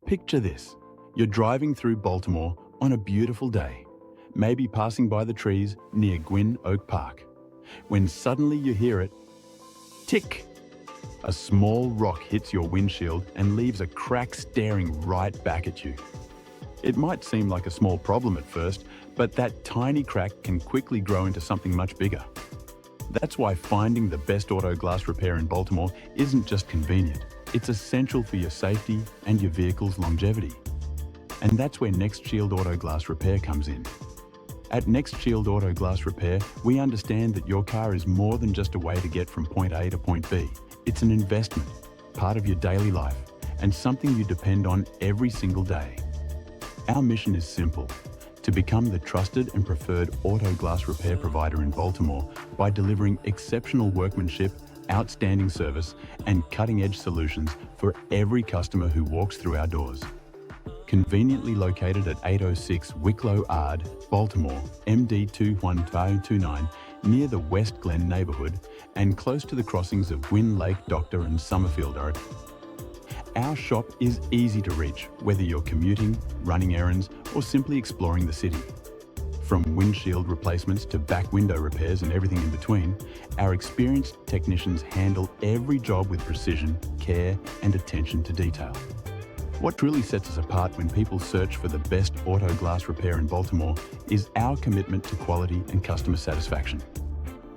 Picture this. You're driving through Baltimore on a beautiful day, maybe passing by the trees near Gwynn Oak Park, when suddenly you hear it tick. A small rock hits your windshield and leaves a crack staring right back at you. It might seem like a small problem at first, but that tiny crack can quickly grow into something much bigger. That's why finding the best auto glass repair in Baltimore isn't just convenient, it's essential for your safety and your vehicle's longevity. And that's where Next Shield Auto Glass Repair comes in. At Next Shield Auto Glass Repair, we understand that your car is more than just a way to get from point A to point B. It's an investment, part of your daily life, and something you depend on every single day. Our mission is simple: to become the trusted and preferred auto glass repair provider in Baltimore by delivering exceptional workmanship, outstanding service, and cutting-edge solutions for every customer who walks through our doors. Conveniently located at 806 Wicklow Ard, Baltimore, MD 21529, near the West Glen neighborhood and close to the crossings of Gwynn Lake, Doctor, and Summerfield Road. Our shop is easy to reach, whether you're commuting, running errands, or simply exploring the city. From windshield replacements to back window repairs and everything in between, our experienced technicians handle every job with precision, care, and attention to detail. What truly sets us apart when people search for the best auto glass repair in Baltimore is our commitment to quality and customer satisfaction.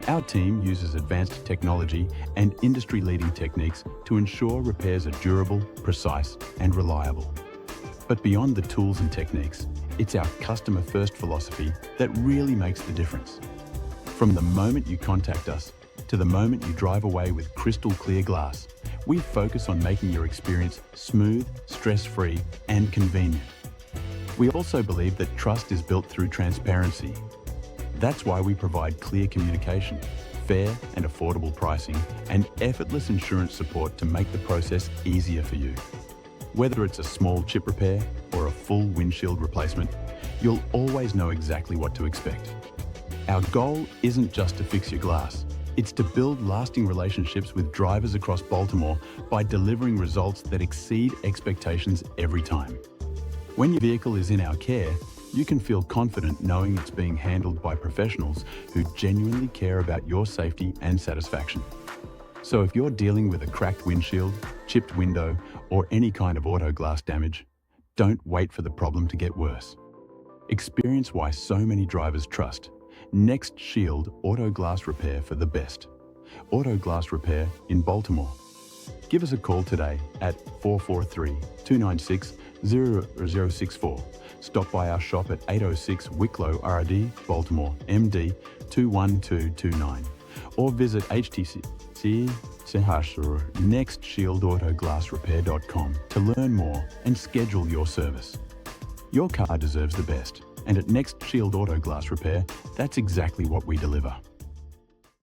Our team uses advanced technology and industry-leading techniques to ensure repairs are durable, precise, and reliable. But beyond the tools and techniques, it's our customer-first philosophy that really makes the difference. From the moment you contact us to the moment you drive away with crystal clear glass, we focus on making your experience smooth, stress-free, and convenient. We also believe that trust is built through transparency. That's why we provide clear communication, fair and affordable pricing, and effortless insurance support to make the process easier for you. Whether it's a small chip repair or a full windshield replacement, you'll always know exactly what to expect. Our goal isn't just to fix your glass. It's to build lasting relationships with drivers across Baltimore by delivering results that exceed expectations every time. When your vehicle is in our care, you can feel confident knowing it's being handled by professionals who genuinely care about your safety and satisfaction. So if you're dealing with a cracked windshield, chipped window, or any kind of auto glass damage, don't wait for the problem to get worse. Experience why so many drivers trust Next Shield Auto Glass Repair for the best. Auto Glass Repair in Baltimore. Give us a call today at 443-296-0064. Stop by our shop at 806 Wicklow RD, Baltimore, MD 21229. Or visit nextshieldAutoglassrepair.com to learn more and schedule your service. Your car deserves the best, and at Next Shield Auto Glass Repair, that's exactly what we deliver.